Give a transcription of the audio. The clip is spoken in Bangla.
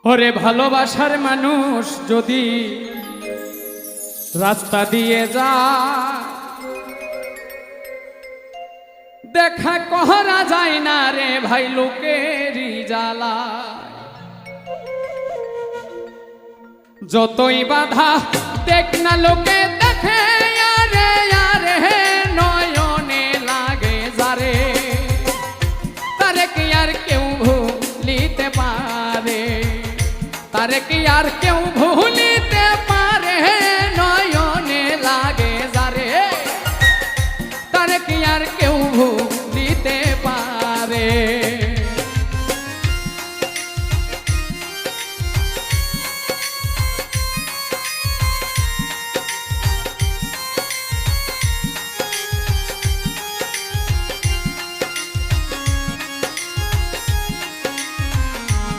ওরে ভালোবাসার মানুষ যদি রাস্তা দিয়ে যায় দেখা করা যায় না রে ভাই লোকেরই জ্বালা যতই বাধা দেখ না লোকে দেখে আরে আরে নয়নে লাগে যারে তারে কি আর কেউ ভুলিতে পারে তারে কি আর কেউ ভুলি